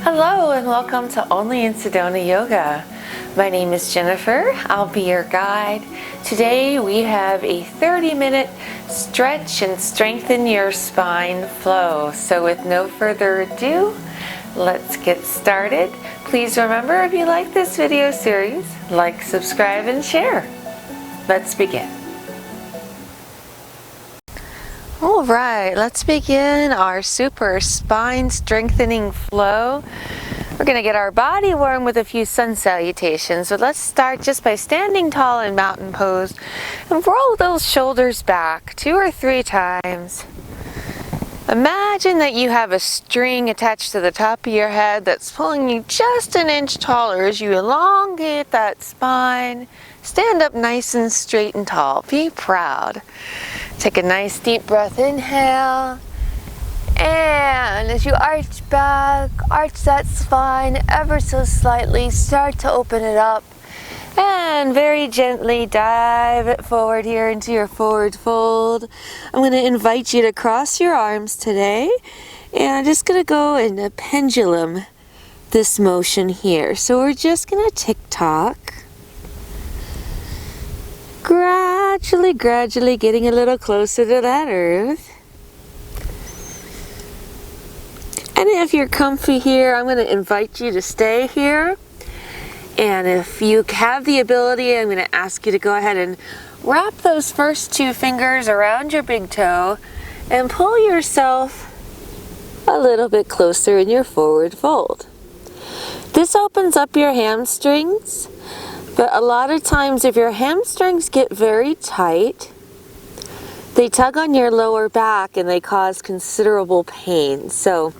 Hello and welcome to Only in Sedona Yoga. My name is Jennifer. I'll be your guide. Today we have a 30-minute stretch and strengthen your spine flow. So with no further ado, let's get started. Please remember, if you like this video series, like, subscribe, and share. Let's begin. All right, let's begin our super spine strengthening flow. We're going to get our body warm with a few sun salutations. So let's start just by standing tall in mountain pose and roll those shoulders back 2 or 3 times. Imagine that you have a string attached to the top of your head that's pulling you just an inch taller as you elongate that spine. Stand up nice and straight and tall. Be proud. Take a nice deep breath, inhale. And as you arch back, arch that spine ever so slightly, start to open it up. And very gently dive it forward here into your forward fold. I'm going to invite you to cross your arms today. And I'm just going to go in a pendulum this motion here. So we're just going to tick-tock. Gradually getting a little closer to that earth. And if you're comfy here, I'm going to invite you to stay here. And if you have the ability, I'm going to ask you to go ahead and wrap those first 2 fingers around your big toe and pull yourself a little bit closer in your forward fold. This opens up your hamstrings. But a lot of times if your hamstrings get very tight, they tug on your lower back and they cause considerable pain. So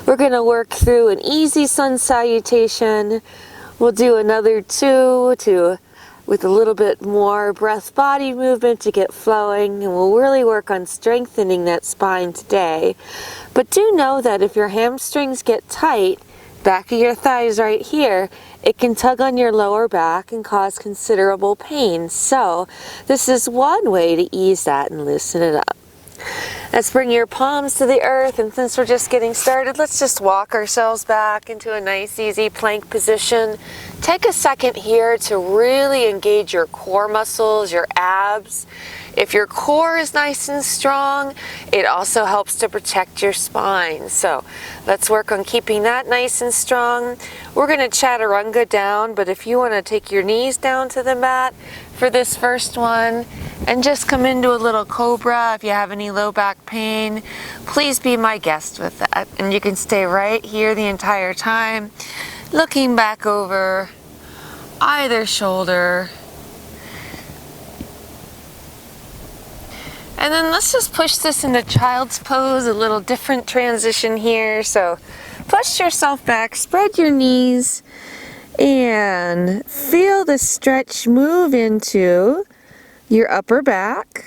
we're going to work through an easy sun salutation. We'll do another 2 with a little bit more breath body movement to get flowing, and we'll really work on strengthening that spine today. But do know that if your hamstrings get tight, back of your thighs right here, it can tug on your lower back and cause considerable pain. So this is one way to ease that and loosen it up. Let's bring your palms to the earth, and since we're just getting started, let's just walk ourselves back into a nice easy plank position. Take a second here to really engage your core muscles, your abs. If your core is nice and strong, it also helps to protect your spine. So let's work on keeping that nice and strong. We're going to chaturanga down, but if you want to take your knees down to the mat for this first one and just come into a little cobra if you have any low back pain, please be my guest with that. And you can stay right here the entire time, looking back over either shoulder. And then let's just push this into child's pose, a little different transition here. So push yourself back, spread your knees, and feel the stretch move into your upper back.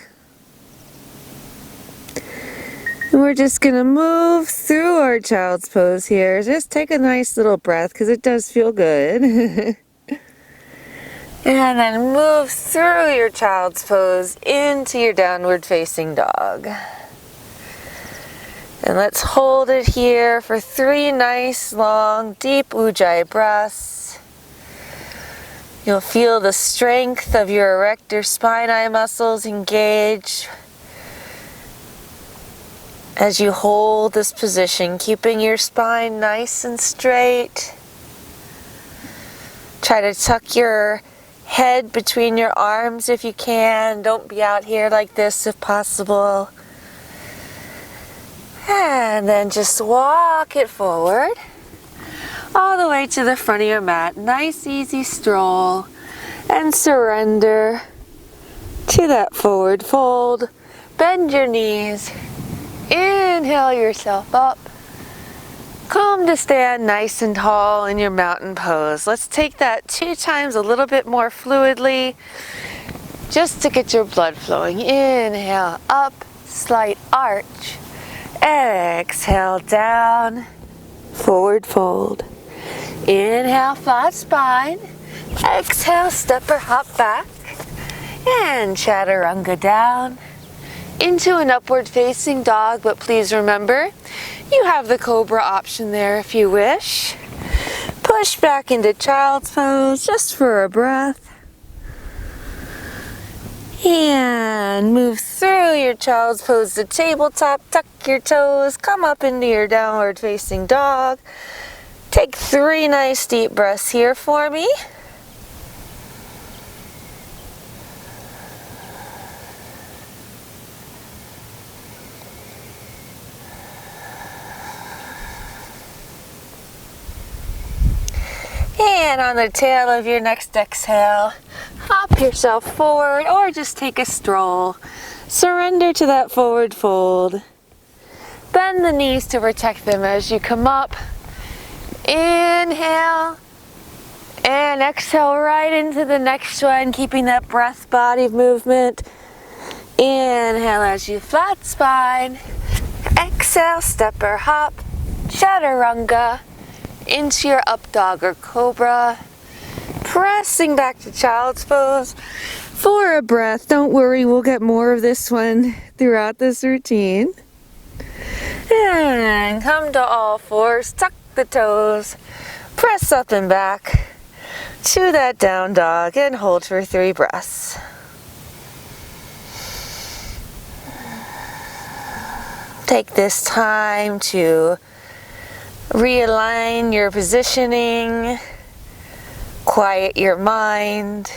And we're just going to move through our child's pose here. Just take a nice little breath because it does feel good. And then move through your child's pose into your downward facing dog. And let's hold it here for 3 nice, long, deep ujjayi breaths. You'll feel the strength of your erector spinae muscles engage as you hold this position, keeping your spine nice and straight. Try to tuck your head between your arms if you can. Don't be out here like this if possible. And then just walk it forward all the way to the front of your mat. Nice easy stroll, and surrender to that forward fold. Bend your knees. Inhale yourself up. Come to stand nice and tall in your mountain pose. Let's take that 2 times a little bit more fluidly, just to get your blood flowing. Inhale up, slight arch. Exhale down, forward fold. Inhale, flat spine. Exhale, step or hop back. And chaturanga down into an upward facing dog, but please remember, you have the cobra option there if you wish. Push back into child's pose just for a breath. And move through your child's pose to tabletop. Tuck your toes. Come up into your downward facing dog. Take 3 nice deep breaths here for me. And on the tail of your next exhale, hop yourself forward or just take a stroll. Surrender to that forward fold. Bend the knees to protect them as you come up. Inhale and exhale right into the next one, keeping that breath body movement. Inhale as you flat spine. Exhale, step or hop, chaturanga. Into your up dog or cobra, pressing back to child's pose for a breath. Don't worry, we'll get more of this one throughout this routine. And come to all fours, tuck the toes, press up and back to that down dog and hold for 3 breaths. Take this time to realign your positioning, quiet your mind,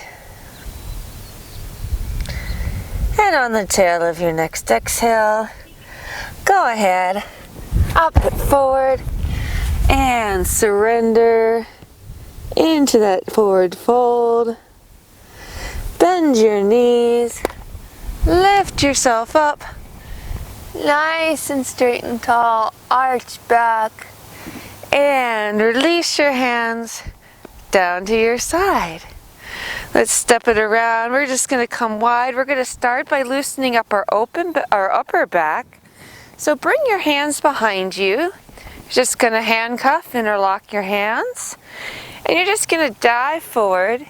and on the tail of your next exhale, go ahead, up and forward, and surrender into that forward fold. Bend your knees, lift yourself up, nice and straight and tall, arch back. And release your hands down to your side. Let's step it around. We're just going to come wide. We're going to start by loosening up our upper back. So bring your hands behind you. You're just going to handcuff, interlock your hands. And you're just going to dive forward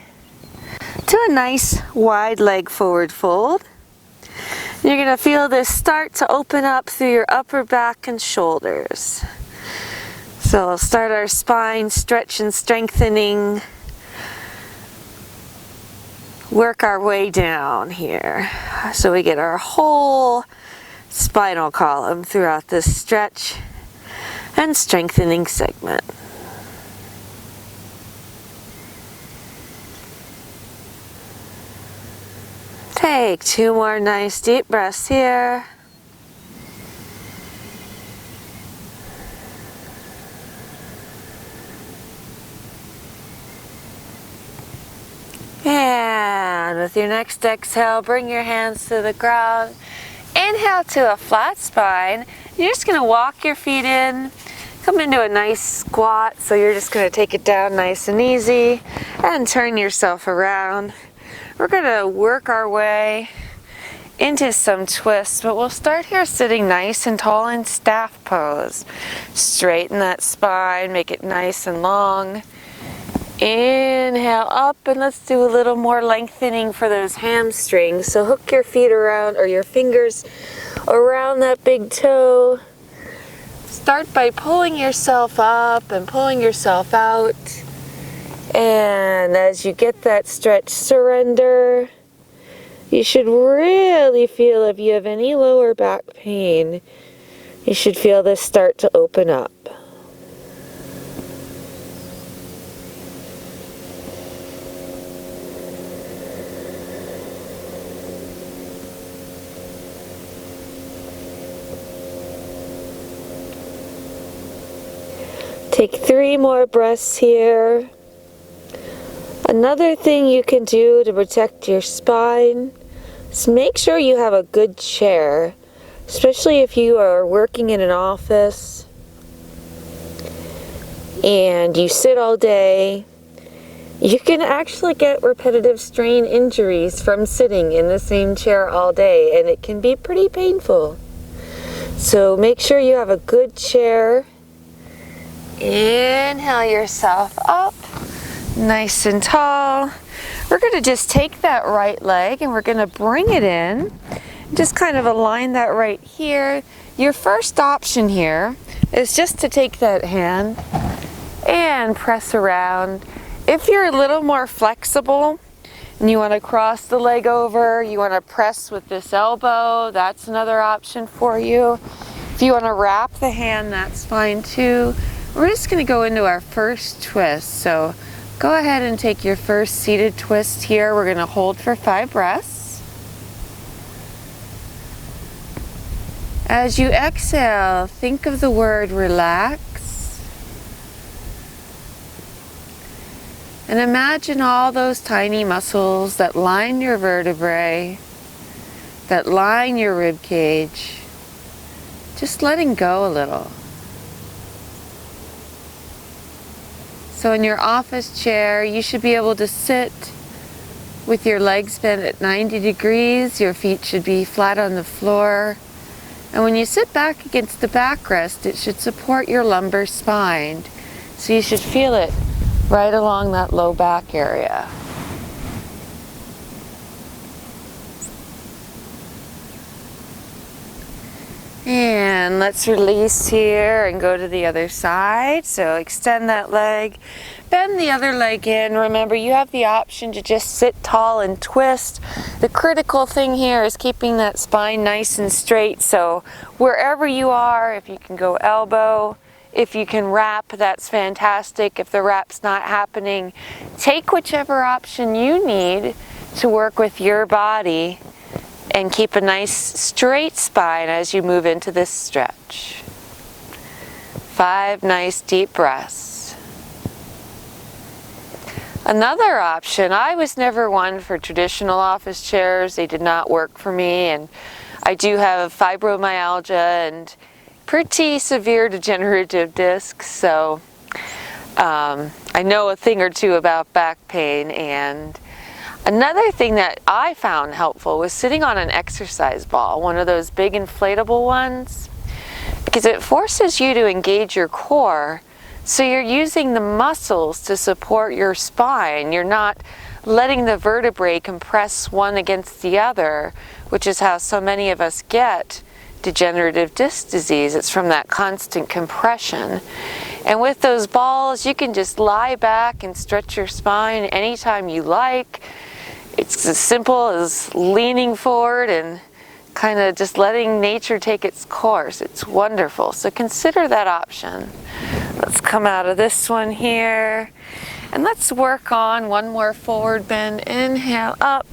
to a nice wide leg forward fold. You're going to feel this start to open up through your upper back and shoulders. So we'll start our spine stretch and strengthening. Work our way down here. So we get our whole spinal column throughout this stretch and strengthening segment. Take 2 more nice deep breaths here. And with your next exhale, bring your hands to the ground. Inhale to a flat spine. You're just going to walk your feet in, come into a nice squat. So you're just going to take it down nice and easy and turn yourself around. We're going to work our way into some twists, but we'll start here sitting nice and tall in staff pose. Straighten that spine, make it nice and long. Inhale up, and let's do a little more lengthening for those hamstrings. So hook your feet around, or your fingers around that big toe. Start by pulling yourself up and pulling yourself out. And as you get that stretch, surrender. You should really feel, if you have any lower back pain, you should feel this start to open up. Take 3 more breaths here. Another thing you can do to protect your spine is make sure you have a good chair, especially if you are working in an office and you sit all day. You can actually get repetitive strain injuries from sitting in the same chair all day, and it can be pretty painful. So make sure you have a good chair. Inhale yourself up, nice and tall. We're going to just take that right leg and we're going to bring it in. Just kind of align that right here. Your first option here is just to take that hand and press around. If you're a little more flexible and you want to cross the leg over, you want to press with this elbow, that's another option for you. If you want to wrap the hand, that's fine too. We're just going to go into our first twist. So go ahead and take your first seated twist here. We're going to hold for 5 breaths. As you exhale, think of the word relax. And imagine all those tiny muscles that line your vertebrae, that line your rib cage, just letting go a little. So in your office chair, you should be able to sit with your legs bent at 90 degrees. Your feet should be flat on the floor. And when you sit back against the backrest, it should support your lumbar spine. So you should feel it right along that low back area. And let's release here and go to the other side. So extend that leg, bend the other leg in. Remember, you have the option to just sit tall and twist. The critical thing here is keeping that spine nice and straight. So wherever you are, if you can go elbow, if you can wrap, that's fantastic. If the wrap's not happening, take whichever option you need to work with your body and keep a nice straight spine as you move into this stretch. 5 nice deep breaths. Another option, I was never one for traditional office chairs. They did not work for me, and I do have fibromyalgia and pretty severe degenerative discs, so I know a thing or two about back pain. And another thing that I found helpful was sitting on an exercise ball, one of those big inflatable ones, because it forces you to engage your core, so you're using the muscles to support your spine. You're not letting the vertebrae compress one against the other, which is how so many of us get degenerative disc disease. It's from that constant compression. And with those balls, you can just lie back and stretch your spine anytime you like. It's as simple as leaning forward and kind of just letting nature take its course. It's wonderful. So consider that option. Let's come out of this one here. And let's work on one more forward bend. Inhale up.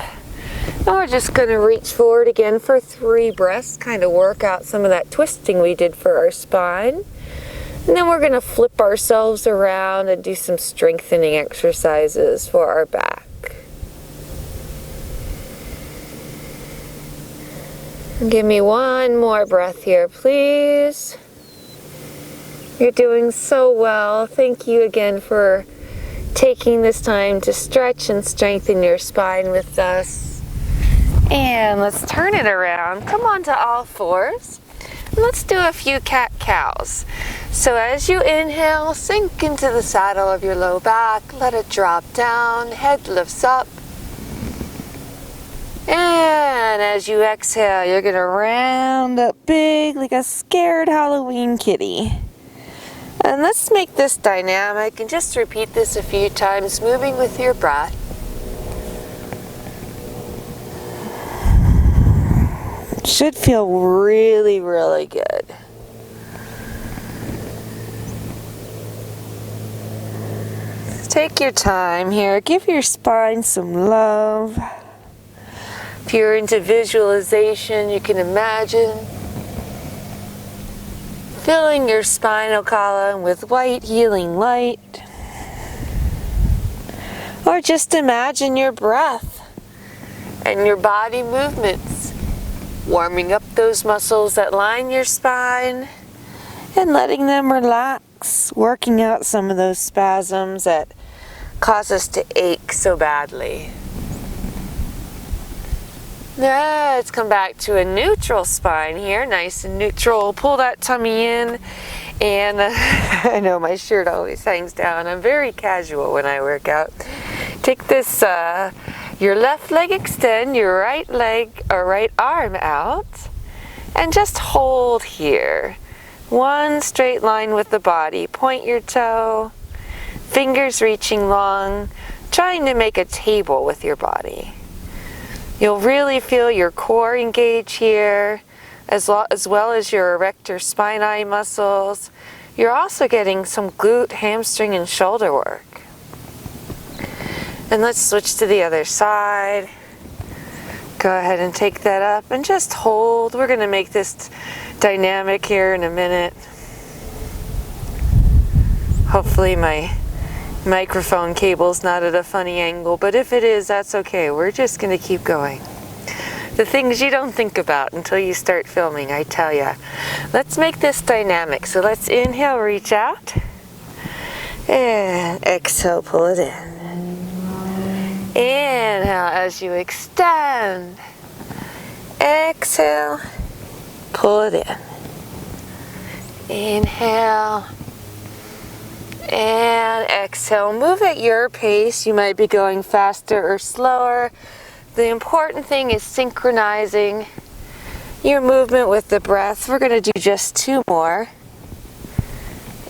And we're just going to reach forward again for 3 breaths, kind of work out some of that twisting we did for our spine. And then we're going to flip ourselves around and do some strengthening exercises for our back. Give me one more breath here, please. You're doing so well. Thank you again for taking this time to stretch and strengthen your spine with us. And let's turn it around. Come on to all fours. And let's do a few cat-cows. So as you inhale, sink into the saddle of your low back. Let it drop down. Head lifts up. And as you exhale, you're going to round up big like a scared Halloween kitty. And let's make this dynamic and just repeat this a few times, moving with your breath. Should feel really, really good. Take your time here. Give your spine some love. If you're into visualization, you can imagine filling your spinal column with white healing light. Or just imagine your breath and your body movements, warming up those muscles that line your spine and letting them relax, working out some of those spasms that cause us to ache so badly. Now let's come back to a neutral spine here, nice and neutral. Pull that tummy in, and I know my shirt always hangs down. I'm very casual when I work out. Take this, your left leg extend, your right leg or right arm out, and just hold here. One straight line with the body. Point your toe, fingers reaching long, trying to make a table with your body. You'll really feel your core engage here, as well as your erector spinae muscles. You're also getting some glute, hamstring, and shoulder work. And let's switch to the other side. Go ahead and take that up and just hold. We're going to make this dynamic here in a minute. Hopefully my microphone cable's not at a funny angle, but if it is, that's okay. We're just going to keep going. The things you don't think about until you start filming, I tell ya. Let's make this dynamic. So let's inhale, reach out, and exhale, pull it in. Inhale as you extend. Exhale, pull it in. Inhale and exhale. Move at your pace. You might be going faster or slower. The important thing is synchronizing your movement with the breath. We're going to do just 2 more.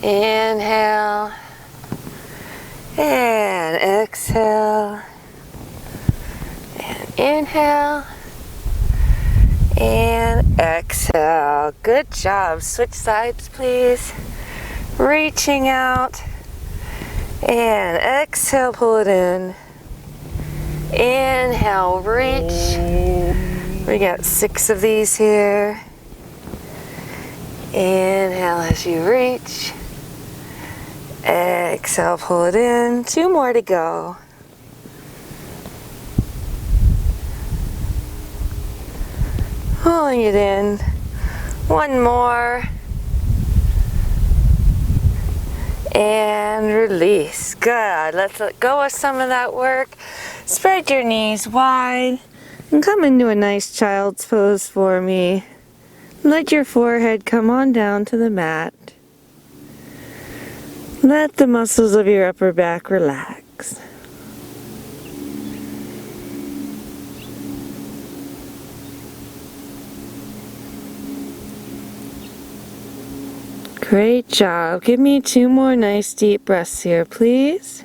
Inhale and exhale. And inhale and exhale. Good job. Switch sides, please. Reaching out and exhale, pull it in. Inhale, reach. We got 6 of these here. Inhale as you reach. Exhale, pull it in. 2 more to go. Pulling it in. 1 more. And release. Good. Let's let go of some of that work. Spread your knees wide and come into a nice child's pose for me. Let your forehead come on down to the mat. Let the muscles of your upper back relax. Great job. Give me 2 more nice deep breaths here, please.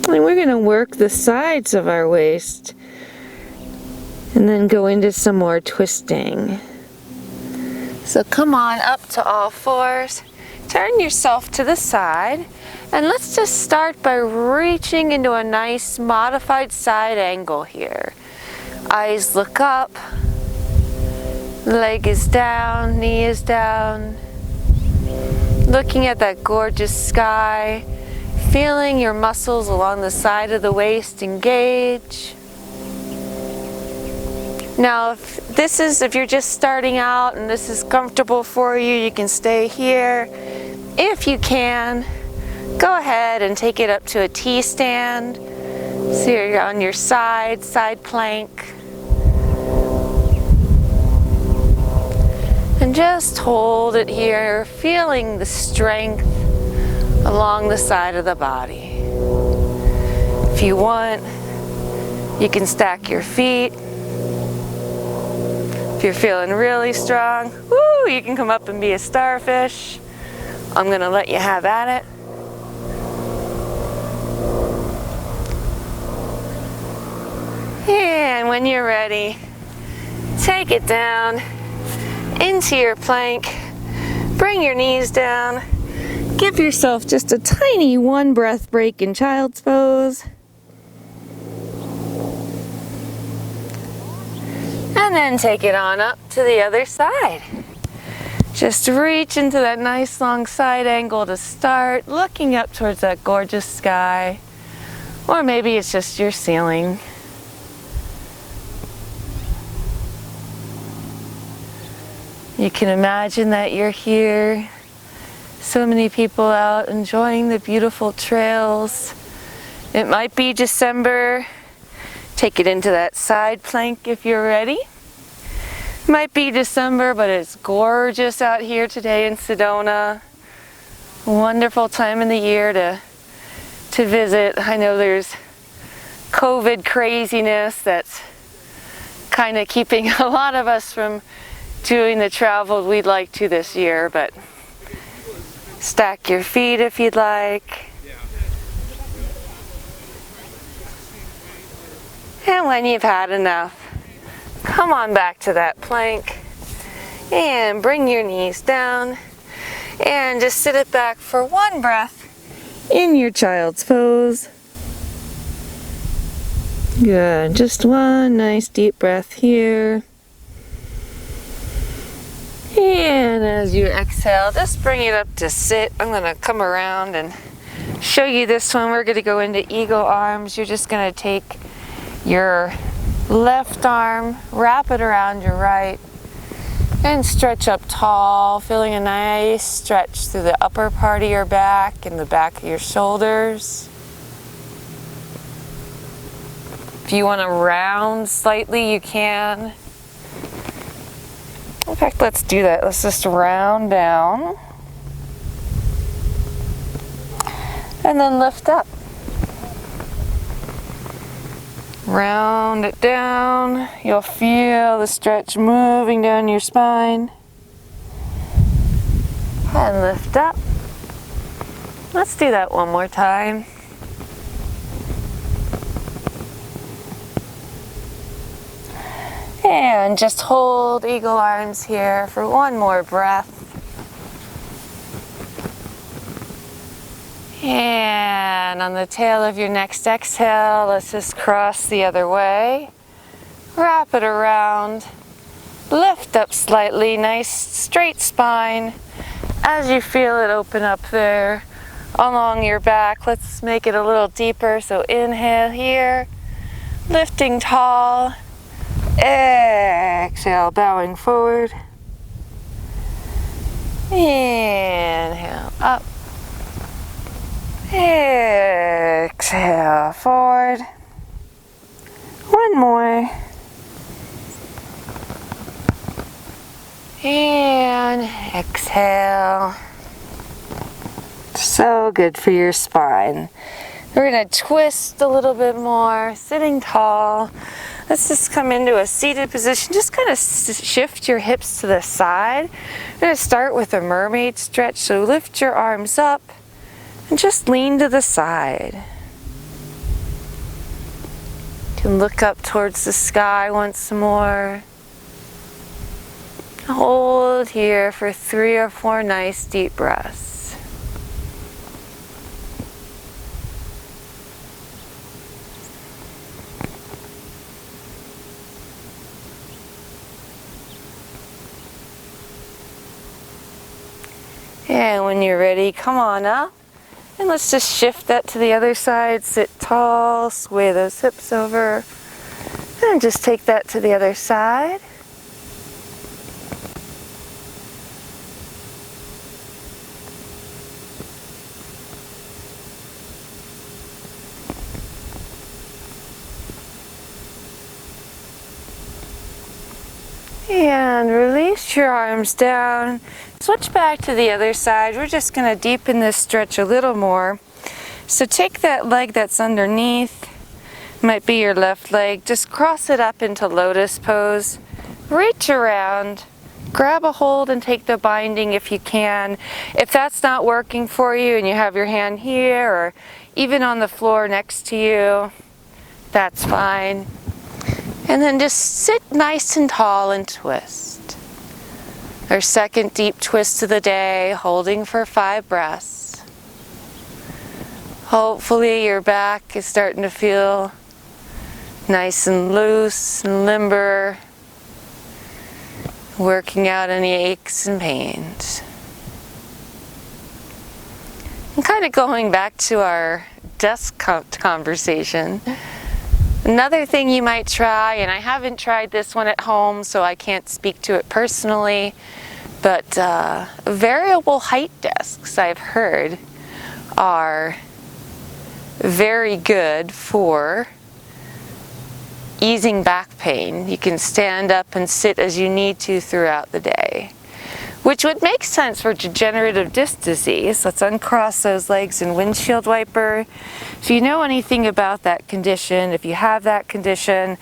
And we're going to work the sides of our waist and then go into some more twisting. So come on up to all fours. Turn yourself to the side. And let's just start by reaching into a nice modified side angle here. Eyes look up. Leg is down, knee is down. Looking at that gorgeous sky. Feeling your muscles along the side of the waist engage. Now, if you're just starting out and this is comfortable for you, you can stay here. If you can, go ahead and take it up to a T-stand. So you're on your side plank. And just hold it here, feeling the strength along the side of the body. If you want, you can stack your feet. If you're feeling really strong, woo, you can come up and be a starfish. I'm gonna let you have at it. And when you're ready, take it down into your plank. Bring your knees down. Give yourself just a tiny 1 breath break in child's pose. And then take it on up to the other side. Just reach into that nice long side angle to start, looking up towards that gorgeous sky. Or maybe it's just your ceiling. You can imagine that you're here. So many people out enjoying the beautiful trails. It might be December. Take it into that side plank if you're ready. Might be December, but it's gorgeous out here today in Sedona. Wonderful time in the year to visit. I know there's COVID craziness that's kind of keeping a lot of us from doing the travel we'd like to this year, but Stack your feet if you'd like. And when you've had enough, come on back to that plank and bring your knees down and just sit it back for one breath in your child's pose. Good, just one nice deep breath here. And as you exhale, just bring it up to sit. I'm going to come around and show you this one. We're going to go into eagle arms. You're just going to take your left arm, wrap it around your right, and stretch up tall, feeling a nice stretch through the upper part of your back and the back of your shoulders. If you want to round slightly, you can. In fact, let's do that. Let's just round down. And then lift up. Round it down. You'll feel the stretch moving down your spine. And lift up. Let's do that one more time. And just hold eagle arms here for one more breath. And on the tail of your next exhale, let's just cross the other way. Wrap it around. Lift up slightly, nice straight spine. As you feel it open up there along your back, let's make it a little deeper. So inhale here, lifting tall. Exhale, bowing forward. Inhale, up. Exhale, forward. One more. And exhale. So good for your spine. We're going to twist a little bit more, sitting tall. Let's just come into a seated position. Just kind of shift your hips to the side. We're going to start with a mermaid stretch. So lift your arms up and just lean to the side. You can look up towards the sky once more. Hold here for 3 or 4 nice deep breaths. And when you're ready, come on up. And let's just shift that to the other side. Sit tall, sway those hips over. And just take that to the other side. And release your arms down. Switch back to the other side. We're just going to deepen this stretch a little more. So take that leg that's underneath, might be your left leg, just cross it up into lotus pose. Reach around, grab a hold and take the binding if you can. If that's not working for you and you have your hand here or even on the floor next to you, that's fine. And then just sit nice and tall and twist. Our second deep twist of the day, holding for 5 breaths. Hopefully your back is starting to feel nice and loose and limber, working out any aches and pains. And kind of going back to our desk conversation, another thing you might try, and I haven't tried this one at home so I can't speak to it personally, but variable height desks I've heard are very good for easing back pain. You can stand up and sit as you need to throughout the day. which would make sense for degenerative disc disease. Let's uncross those legs and windshield wiper. If you know anything about that condition, if you have that condition,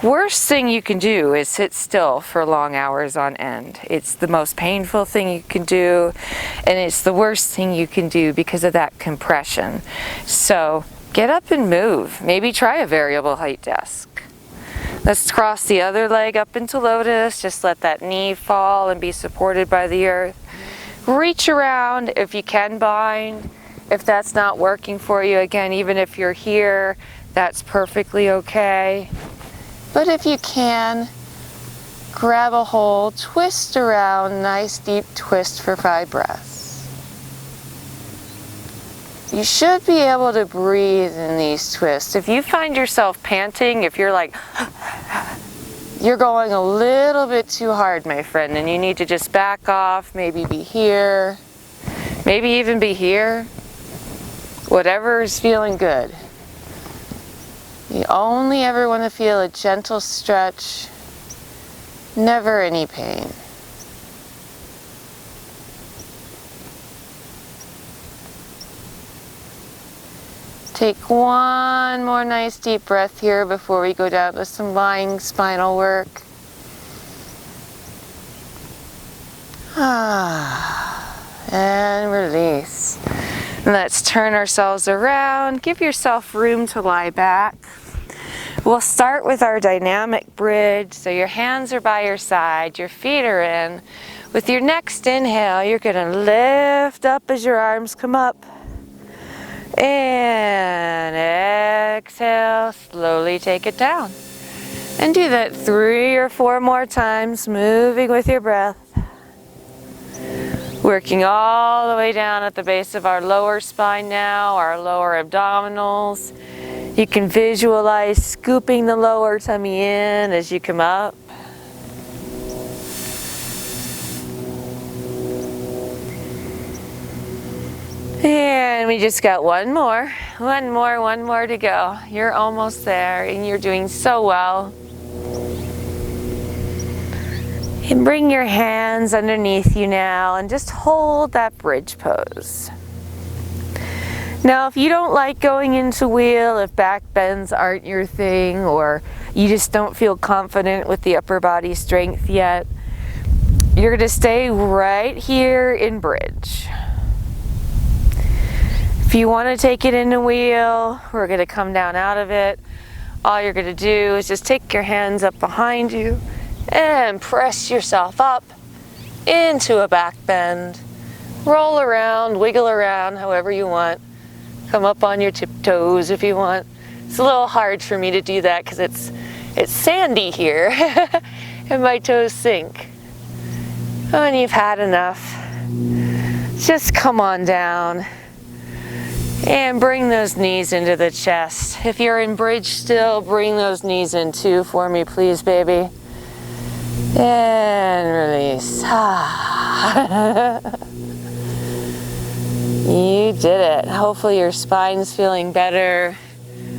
worst thing you can do is sit still for long hours on end. It's the most painful thing you can do, and it's the worst thing you can do because of that compression. So get up and move. Maybe try a variable height desk. Let's cross the other leg up into lotus. Just let that knee fall and be supported by the earth. Reach around if you can bind. If that's not working for you, again, even if you're here, that's perfectly okay. But if you can, grab a hold, twist around, nice deep twist for 5 breaths. You should be able to breathe in these twists. If you find yourself panting, if you're like, you're going a little bit too hard, my friend, and you need to just back off, maybe be here, maybe even be here. Whatever is feeling good. You only ever want to feel a gentle stretch, never any pain. Take one more nice deep breath here before we go down to some lying spinal work. And release. Let's turn ourselves around. Give yourself room to lie back. We'll start with our dynamic bridge. So your hands are by your side, your feet are in. With your next inhale, you're going to lift up as your arms come up. And exhale, slowly take it down. And do that 3 or 4 more times, moving with your breath. Working all the way down at the base of our lower spine now, our lower abdominals. You can visualize scooping the lower tummy in as you come up. And we just got one more to go. You're almost there and you're doing so well. And bring your hands underneath you now and just hold that bridge pose. Now, if you don't like going into wheel, if back bends aren't your thing, or you just don't feel confident with the upper body strength yet, you're going to stay right here in bridge. If you want to take it into wheel, we're going to come down out of it. All you're going to do is just take your hands up behind you and press yourself up into a back bend. Roll around, wiggle around however you want. Come up on your tiptoes if you want. It's a little hard for me to do that because it's sandy here and my toes sink. When you've had enough, just come on down. And bring those knees into the chest. If you're in bridge still, bring those knees in too for me, please, baby. And release. You did it. Hopefully your spine's feeling better.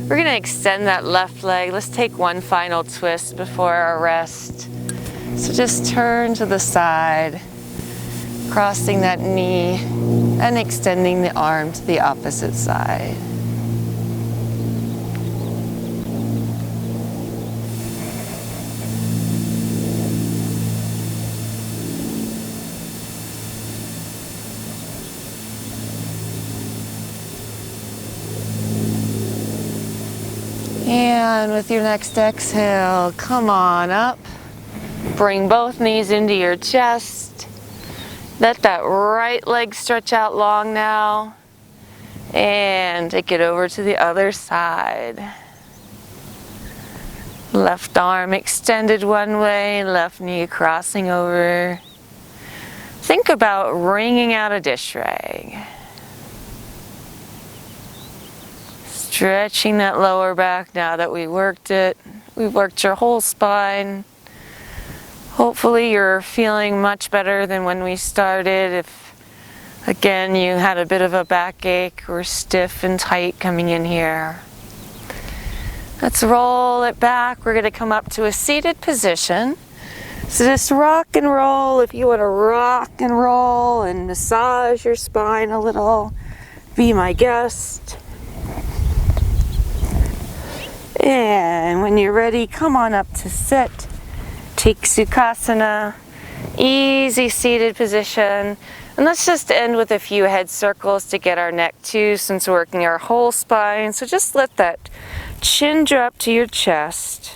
We're going to extend that left leg. Let's take one final twist before our rest. So just turn to the side, crossing that knee and extending the arm to the opposite side. And with your next exhale, come on up. Bring both knees into your chest. Let that right leg stretch out long now. And take it over to the other side. Left arm extended one way, left knee crossing over. Think about wringing out a dish rag. Stretching that lower back now that we worked it. We've worked your whole spine. Hopefully you're feeling much better than when we started. If, again, you had a bit of a backache or stiff and tight coming in here. Let's roll it back. We're going to come up to a seated position. So just rock and roll. If you want to rock and roll and massage your spine a little, be my guest. And when you're ready, come on up to sit. Take Sukhasana, easy seated position. And let's just end with a few head circles to get our neck too, since we're working our whole spine. So just let that chin drop to your chest.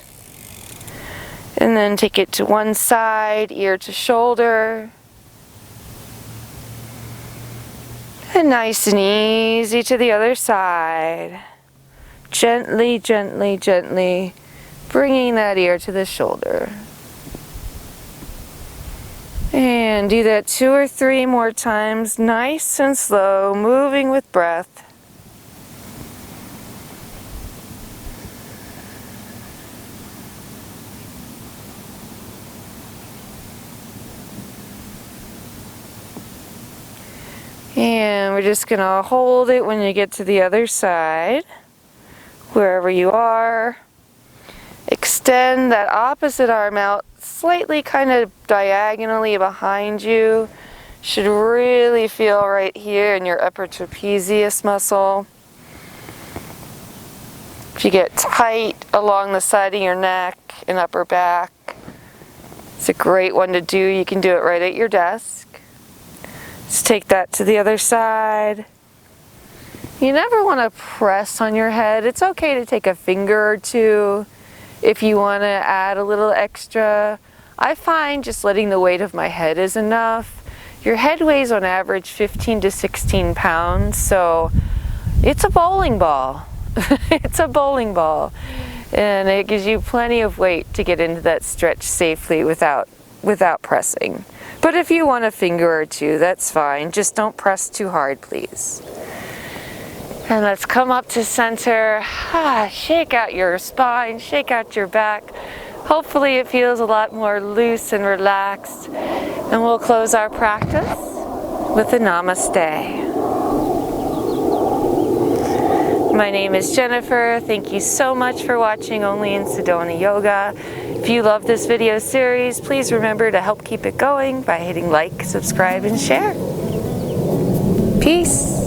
And then take it to one side, ear to shoulder. And nice and easy to the other side. Gently, gently, gently bringing that ear to the shoulder. And do that 2 or 3 more times, nice and slow, moving with breath. And we're just going to hold it when you get to the other side, wherever you are. Extend that opposite arm out slightly kind of diagonally behind you. Should really feel right here in your upper trapezius muscle. If you get tight along the side of your neck and upper back, it's a great one to do. You can do it right at your desk. Let's take that to the other side. You never want to press on your head. It's okay to take a finger or two if you want to add a little extra. I find just letting the weight of my head is enough. Your head weighs on average 15 to 16 pounds, so it's a bowling ball. It's a bowling ball. And it gives you plenty of weight to get into that stretch safely without pressing. But if you want a finger or two, that's fine. Just don't press too hard, please. And let's come up to center. Shake out your spine, shake out your back. Hopefully it feels a lot more loose and relaxed. And we'll close our practice with a Namaste. My name is Jennifer. Thank you so much for watching Only in Sedona Yoga. If you love this video series, please remember to help keep it going by hitting like, subscribe, and share. Peace.